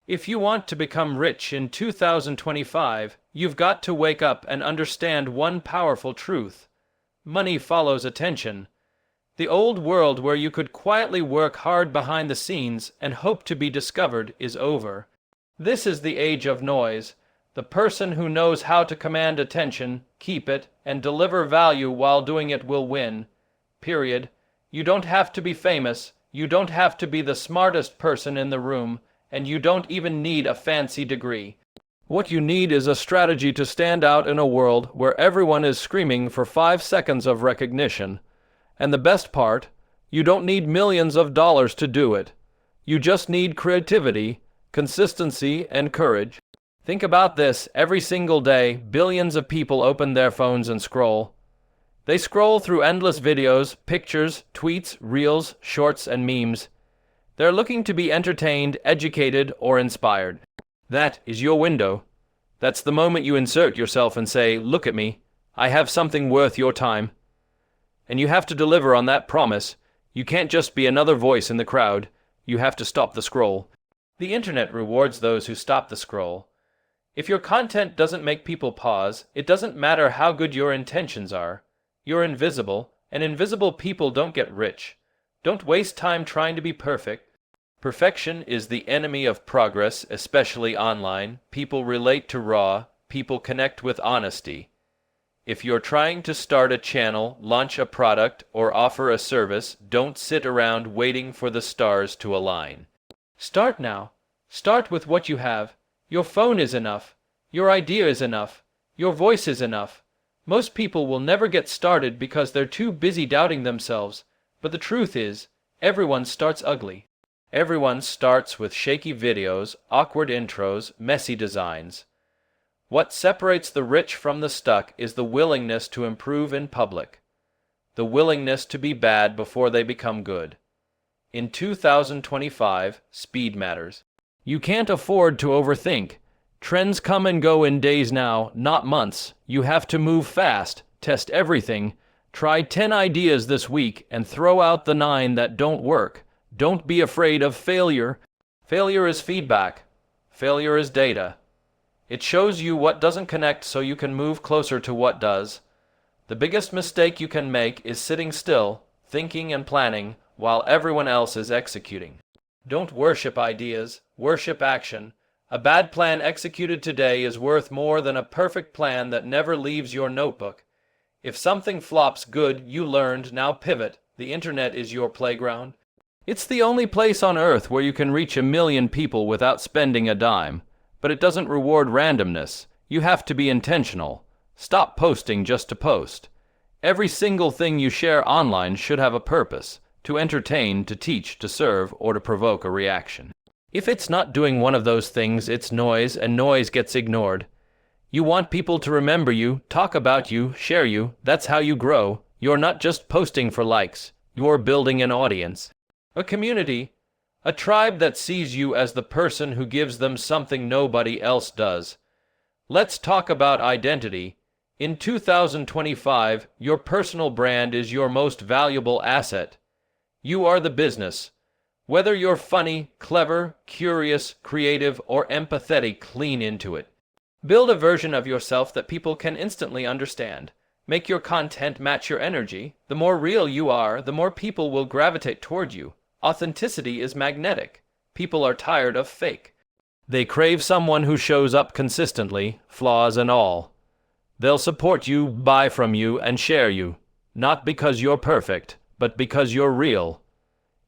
If you want to become rich in 2025, you've got to wake up and understand one powerful truth. Money follows attention. The old world where you could quietly work hard behind the scenes and hope to be discovered is over. This is the age of noise. The person who knows how to command attention, keep it, and deliver value while doing it will win. Period. You don't have to be famous. You don't have to be the smartest person in the room. And you don't even need a fancy degree. What you need is a strategy to stand out in a world where everyone is screaming for 5 seconds of recognition. And the best part, you don't need millions of dollars to do it. You just need creativity, consistency, and courage. Think about this. Every single day, billions of people open their phones and scroll. They scroll through endless videos, pictures, tweets, reels, shorts, and memes. They're looking to be entertained, educated, or inspired. That is your window. That's the moment you insert yourself and say, "Look at me. I have something worth your time." And you have to deliver on that promise. You can't just be another voice in the crowd. You have to stop the scroll. The internet rewards those who stop the scroll. If your content doesn't make people pause, it doesn't matter how good your intentions are. You're invisible, and invisible people don't get rich. Don't waste time trying to be perfect. Perfection is the enemy of progress, especially online. People relate to raw. People connect with honesty. If you're trying to start a channel, launch a product, or offer a service, don't sit around waiting for the stars to align. Start now. Start with what you have. Your phone is enough. Your idea is enough. Your voice is enough. Most people will never get started because they're too busy doubting themselves. But the truth is, everyone starts ugly. Everyone starts with shaky videos, awkward intros, messy designs. What separates the rich from the stuck is the willingness to improve in public. The willingness to be bad before they become good. In 2025, speed matters. You can't afford to overthink. Trends come and go in days now, not months. You have to move fast, test everything. Try 10 ideas this week and throw out the 9 that don't work. Don't be afraid of failure. Failure is feedback. Failure is data. It shows you what doesn't connect so you can move closer to what does. The biggest mistake you can make is sitting still, thinking and planning, while everyone else is executing. Don't worship ideas, worship action. A bad plan executed today is worth more than a perfect plan that never leaves your notebook. If something flops, good, you learned, now pivot. The internet is your playground. It's the only place on earth where you can reach 1 million people without spending a dime. But it doesn't reward randomness. You have to be intentional. Stop posting just to post. Every single thing you share online should have a purpose, to entertain, to teach, to serve, or to provoke a reaction. If it's not doing one of those things, it's noise, and noise gets ignored. You want people to remember you, talk about you, share you. That's how you grow. You're not just posting for likes. You're building an audience. A community. A tribe that sees you as the person who gives them something nobody else does. Let's talk about identity. In 2025, your personal brand is your most valuable asset. You are the business. Whether you're funny, clever, curious, creative, or empathetic, lean into it. Build a version of yourself that people can instantly understand. Make your content match your energy. The more real you are, the more people will gravitate toward you. Authenticity is magnetic. People are tired of fake. They crave someone who shows up consistently, flaws and all. They'll support you, buy from you, and share you. Not because you're perfect, but because you're real.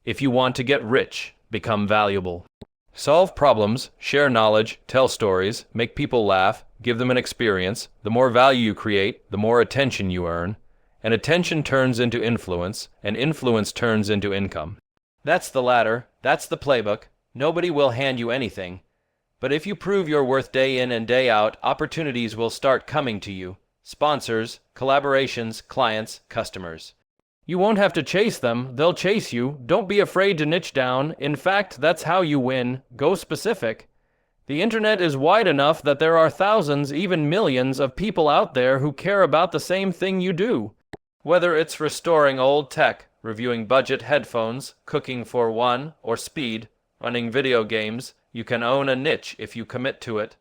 If you want to get rich, become valuable. Solve problems, share knowledge, tell stories, make people laugh, give them an experience. The more value you create, the more attention you earn. And attention turns into influence, and influence turns into income. That's the ladder. That's the playbook. Nobody will hand you anything. But if you prove your worth day in and day out, opportunities will start coming to you. Sponsors, collaborations, clients, customers. You won't have to chase them, they'll chase you. Don't be afraid to niche down. In fact, that's how you win. Go specific. The internet is wide enough that there are thousands, even millions, of people out there who care about the same thing you do. Whether it's restoring old tech, reviewing budget headphones, cooking for one, or speed, running video games, You can own a niche if you commit to it.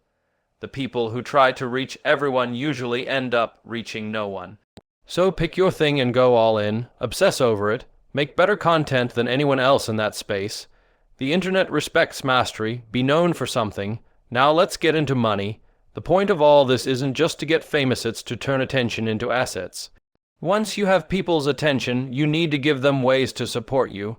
The people who try to reach everyone usually end up reaching no one. So pick your thing and go all in, obsess over it, make better content than anyone else in that space. The internet respects mastery, be known for something. Now let's get into money. The point of all this isn't just to get famous, it's to turn attention into assets. Once you have people's attention, you need to give them ways to support you.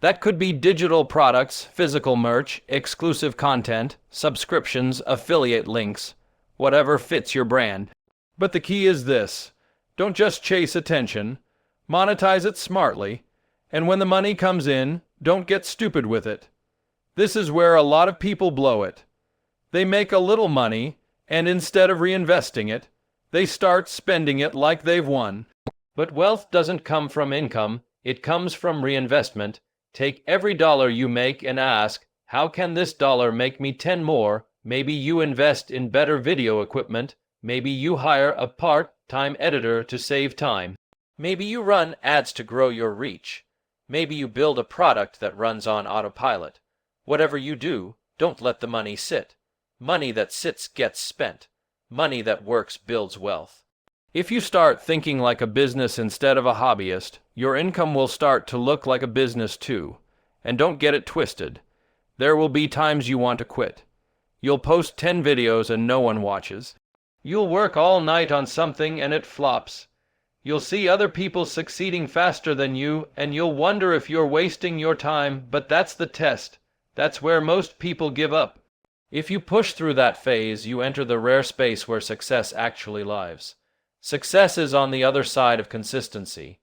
That could be digital products, physical merch, exclusive content, subscriptions, affiliate links, whatever fits your brand. But the key is this: don't just chase attention, monetize it smartly, and when the money comes in, don't get stupid with it. This is where a lot of people blow it. They make a little money, and instead of reinvesting it, they start spending it like they've won. But wealth doesn't come from income, it comes from reinvestment. Take every dollar you make and ask, how can this dollar make me 10 more? Maybe you invest in better video equipment. Maybe you hire a part-time editor to save time. Maybe you run ads to grow your reach. Maybe you build a product that runs on autopilot. Whatever you do, don't let the money sit. Money that sits gets spent. Money that works builds wealth. If you start thinking like a business instead of a hobbyist, your income will start to look like a business too. And don't get it twisted. There will be times you want to quit. You'll post 10 videos and no one watches. You'll work all night on something and it flops. You'll see other people succeeding faster than you, and you'll wonder if you're wasting your time, but that's the test. That's where most people give up. If you push through that phase, you enter the rare space where success actually lives. Success is on the other side of consistency.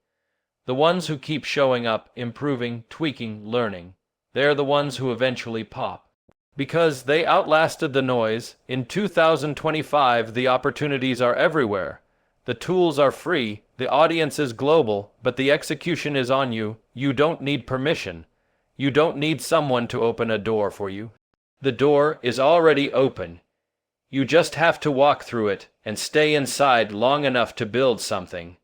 The ones who keep showing up, improving, tweaking, learning, they're the ones who eventually pop. Because they outlasted the noise. In 2025, the opportunities are everywhere. The tools are free, the audience is global, but the execution is on you. You don't need permission. You don't need someone to open a door for you. The door is already open. You just have to walk through it and stay inside long enough to build something.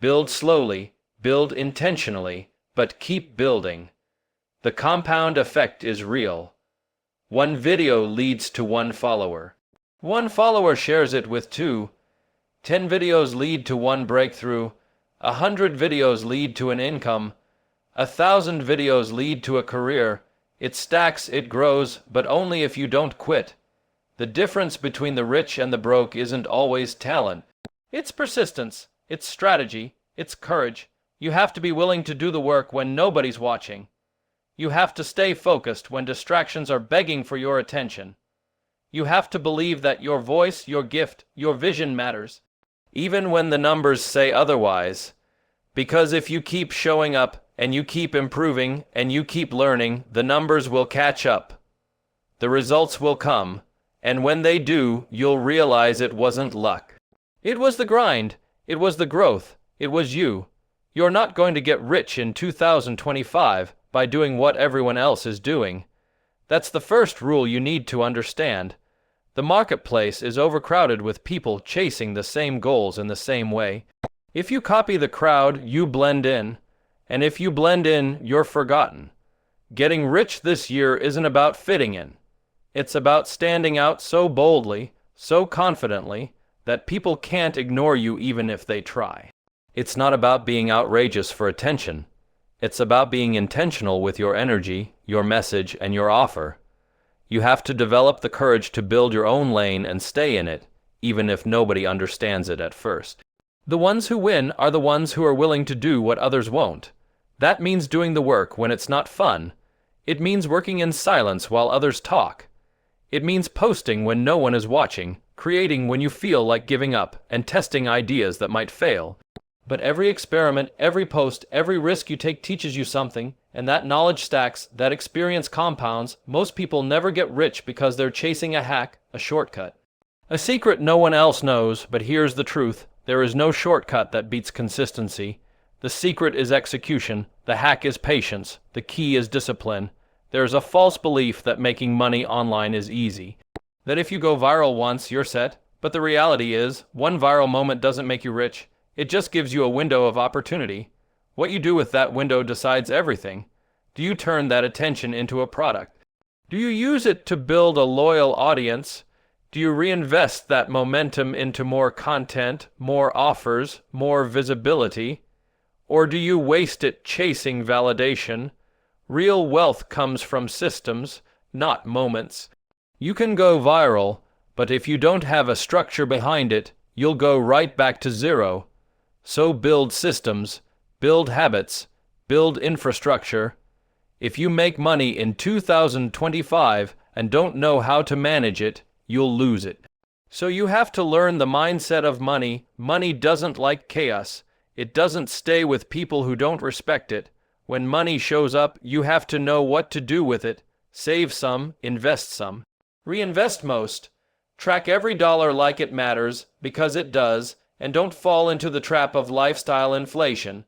Build slowly, build intentionally, but keep building. The compound effect is real. One video leads to one follower. One follower shares it with 2. 10 videos lead to one breakthrough. 100 videos lead to an income. 1,000 videos lead to a career. It stacks, it grows, but only if you don't quit. The difference between the rich and the broke isn't always talent. It's persistence, it's strategy, it's courage. You have to be willing to do the work when nobody's watching. You have to stay focused when distractions are begging for your attention. You have to believe that your voice, your gift, your vision matters, even when the numbers say otherwise. Because if you keep showing up, and you keep improving, and you keep learning, the numbers will catch up. The results will come, and when they do, you'll realize it wasn't luck. It was the grind, it was the growth, it was you. You're not going to get rich in 2025 by doing what everyone else is doing. That's the first rule you need to understand. The marketplace is overcrowded with people chasing the same goals in the same way. If you copy the crowd, you blend in. And if you blend in, you're forgotten. Getting rich this year isn't about fitting in. It's about standing out so boldly, so confidently, that people can't ignore you even if they try. It's not about being outrageous for attention. It's about being intentional with your energy, your message, and your offer. You have to develop the courage to build your own lane and stay in it, even if nobody understands it at first. The ones who win are the ones who are willing to do what others won't. That means doing the work when it's not fun. It means working in silence while others talk. It means posting when no one is watching, creating when you feel like giving up, and testing ideas that might fail. But every experiment, every post, every risk you take teaches you something, and that knowledge stacks, that experience compounds. Most people never get rich because they're chasing a hack, a shortcut. A secret no one else knows, but here's the truth. There is no shortcut that beats consistency. The secret is execution, the hack is patience, the key is discipline. There's a false belief that making money online is easy. That if you go viral once, you're set. But the reality is, one viral moment doesn't make you rich. It just gives you a window of opportunity. What you do with that window decides everything. Do you turn that attention into a product? Do you use it to build a loyal audience? Do you reinvest that momentum into more content, more offers, more visibility? Or do you waste it chasing validation? Real wealth comes from systems, not moments. You can go viral, but if you don't have a structure behind it, you'll go right back to zero. So build systems, build habits, build infrastructure. If you make money in 2025 and don't know how to manage it, you'll lose it. So you have to learn the mindset of money. Money doesn't like chaos. It doesn't stay with people who don't respect it. When money shows up, you have to know what to do with it. Save some, invest some. Reinvest most. Track every dollar like it matters, because it does, and don't fall into the trap of lifestyle inflation.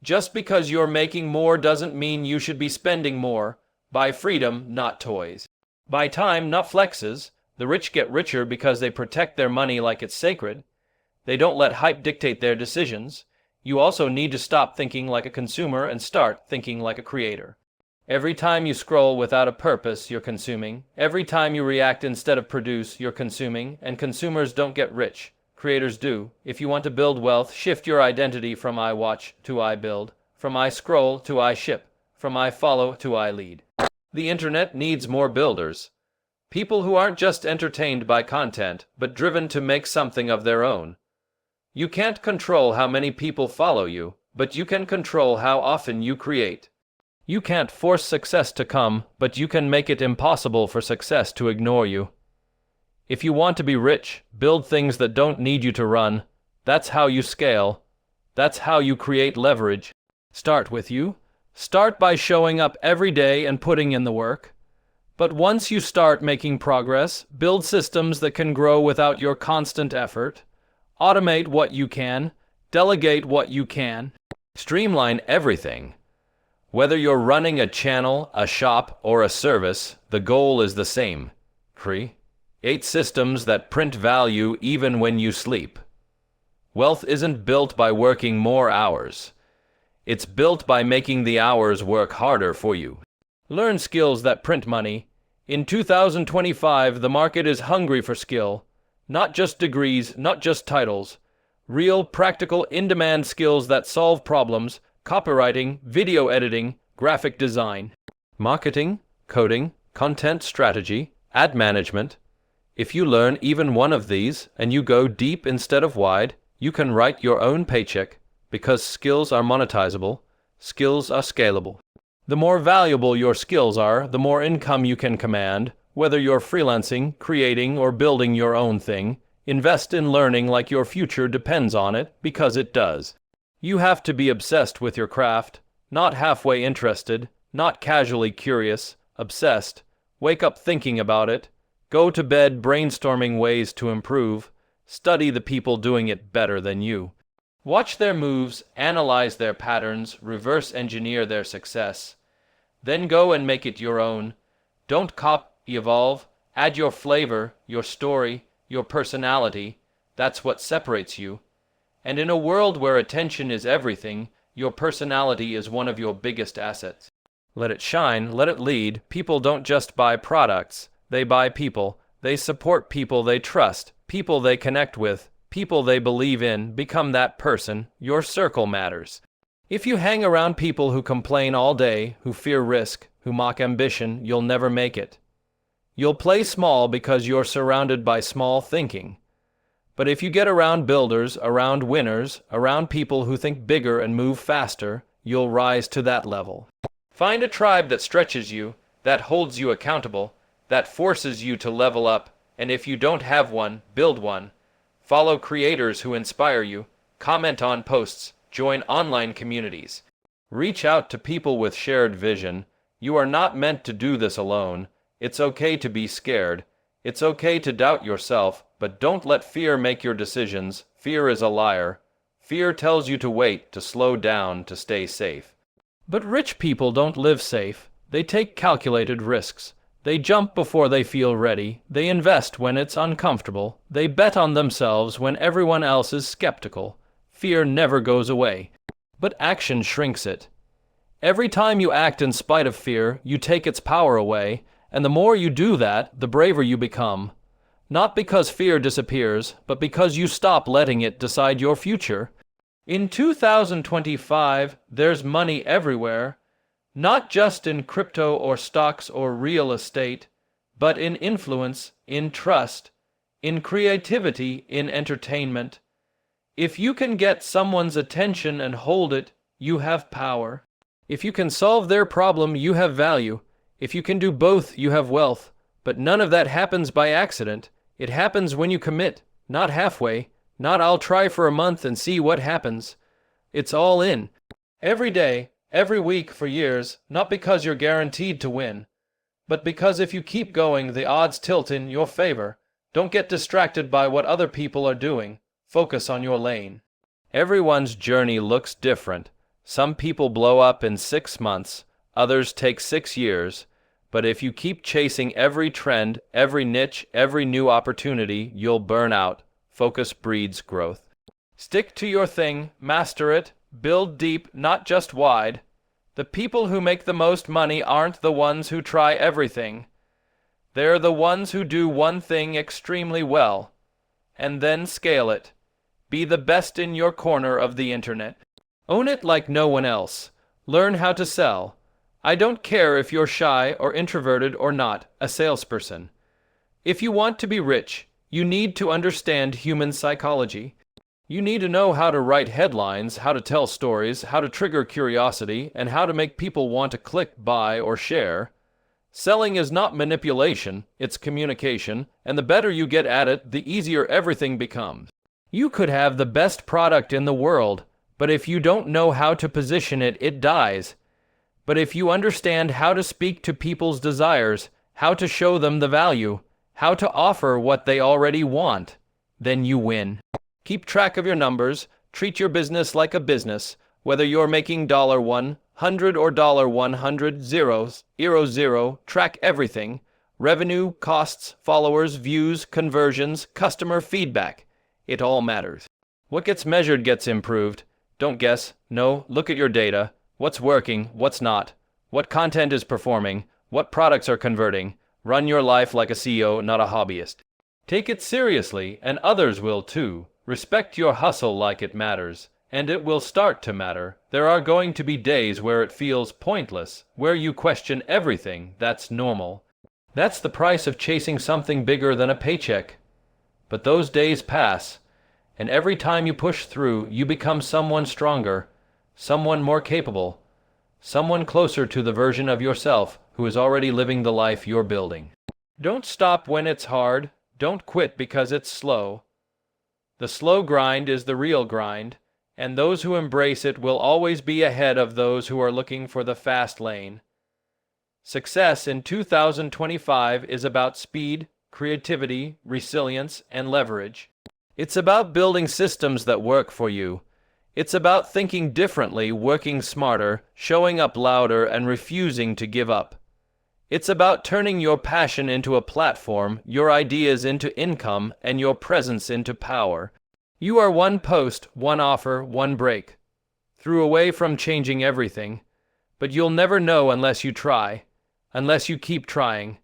Just because you're making more doesn't mean you should be spending more. Buy freedom, not toys. Buy time, not flexes. The rich get richer because they protect their money like it's sacred. They don't let hype dictate their decisions. You also need to stop thinking like a consumer and start thinking like a creator. Every time you scroll without a purpose, you're consuming. Every time you react instead of produce, you're consuming. And consumers don't get rich. Creators do. If you want to build wealth, shift your identity from I watch to I build, from I scroll to I ship, from I follow to I lead. The internet needs more builders. People who aren't just entertained by content, but driven to make something of their own. You can't control how many people follow you, but you can control how often you create. You can't force success to come, but you can make it impossible for success to ignore you. If you want to be rich, build things that don't need you to run. That's how you scale. That's how you create leverage. Start with you. Start by showing up every day and putting in the work. But once you start making progress, build systems that can grow without your constant effort. Automate what you can. Delegate what you can. Streamline everything. Whether you're running a channel, a shop, or a service, the goal is the same. Create systems that print value even when you sleep. Wealth isn't built by working more hours. It's built by making the hours work harder for you. Learn skills that print money. In 2025, the market is hungry for skill. Not just degrees, not just titles. Real, practical, in-demand skills that solve problems. Copywriting, video editing, graphic design. Marketing, coding, content strategy, ad management. If you learn even one of these, and you go deep instead of wide, you can write your own paycheck, because skills are monetizable, skills are scalable. The more valuable your skills are, the more income you can command, whether you're freelancing, creating, or building your own thing. Invest in learning like your future depends on it, because it does. You have to be obsessed with your craft, not halfway interested, not casually curious, obsessed. Wake up thinking about it. Go to bed brainstorming ways to improve. Study the people doing it better than you. Watch their moves, analyze their patterns, reverse engineer their success. Then go and make it your own. Don't copy, evolve. Add your flavor, your story, your personality. That's what separates you. And in a world where attention is everything, your personality is one of your biggest assets. Let it shine, let it lead. People don't just buy products. They buy people. They support people they trust, people they connect with, people they believe in. Become that person. Your circle matters. If you hang around people who complain all day, who fear risk, who mock ambition, you'll never make it. You'll play small because you're surrounded by small thinking. But if you get around builders, around winners, around people who think bigger and move faster, you'll rise to that level. Find a tribe that stretches you, that holds you accountable, that forces you to level up, and if you don't have one, build one. Follow creators who inspire you, comment on posts, join online communities. Reach out to people with shared vision. You are not meant to do this alone. It's okay to be scared. It's okay to doubt yourself, but don't let fear make your decisions. Fear is a liar. Fear tells you to wait, to slow down, to stay safe. But rich people don't live safe. They take calculated risks. They jump before they feel ready. They invest when it's uncomfortable. They bet on themselves when everyone else is skeptical. Fear never goes away, but action shrinks it. Every time you act in spite of fear, you take its power away, And the more you do that, the braver you become. Not because fear disappears, but because you stop letting it decide your future. In 2025, there's money everywhere, not just in crypto or stocks or real estate, but in influence, in trust, in creativity, in entertainment. If you can get someone's attention and hold it, you have power. If you can solve their problem, you have value. If you can do both, you have wealth. But none of that happens by accident. It happens when you commit, not halfway, not I'll try for a month and see what happens. It's all in. Every day, every week for years, not because you're guaranteed to win, but because if you keep going, the odds tilt in your favor. Don't get distracted by what other people are doing. Focus on your lane. Everyone's journey looks different. Some people blow up in 6 months, others take 6 years. But if you keep chasing every trend, every niche, every new opportunity, you'll burn out. Focus breeds growth. Stick to your thing, master it, build deep, not just wide. The people who make the most money aren't the ones who try everything. They're the ones who do one thing extremely well, and then scale it. Be the best in your corner of the internet. Own it like no one else. Learn how to sell. I don't care if you're shy or introverted or not, a salesperson. If you want to be rich, you need to understand human psychology. You need to know how to write headlines, how to tell stories, how to trigger curiosity, and how to make people want to click, buy, or share. Selling is not manipulation, it's communication, and the better you get at it, the easier everything becomes. You could have the best product in the world, but if you don't know how to position it, it dies. But if you understand how to speak to people's desires, how to show them the value, how to offer what they already want, then you win. Keep track of your numbers. Treat your business like a business, whether you're making $100 or $100, zero, track everything. Revenue, costs, followers, views, conversions, customer feedback. It all matters. What gets measured gets improved. Don't guess. No, look at your data. What's working, what's not, what content is performing, what products are converting. Run your life like a CEO, not a hobbyist. Take it seriously, and others will too. Respect your hustle like it matters, and it will start to matter. There are going to be days where it feels pointless, where you question everything. That's normal. That's the price of chasing something bigger than a paycheck. But those days pass, and every time you push through, you become someone stronger, someone more capable, someone closer to the version of yourself who is already living the life you're building. Don't stop when it's hard. Don't quit because it's slow. The slow grind is the real grind, and those who embrace it will always be ahead of those who are looking for the fast lane. Success in 2025 is about speed, creativity, resilience, and leverage. It's about building systems that work for you. It's about thinking differently, working smarter, showing up louder, and refusing to give up. It's about turning your passion into a platform, your ideas into income, and your presence into power. You are one post, one offer, one break. Through away from changing everything. But you'll never know unless you try, unless you keep trying,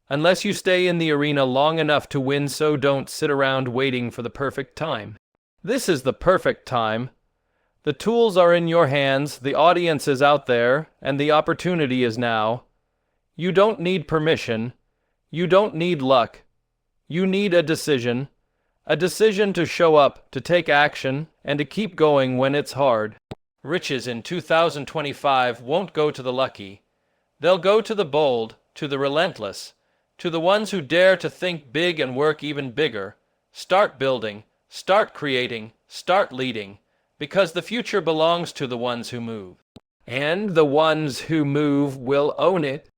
unless you stay in the arena long enough to win. So don't sit around waiting for the perfect time. This is the perfect time. The tools are in your hands, the audience is out there, and the opportunity is now. You don't need permission. You don't need luck. You need a decision to show up, to take action, and to keep going when it's hard. Riches in 2025 won't go to the lucky. They'll go to the bold, to the relentless, to the ones who dare to think big and work even bigger. Start building, start creating, start leading. Because the future belongs to the ones who move. And the ones who move will own it.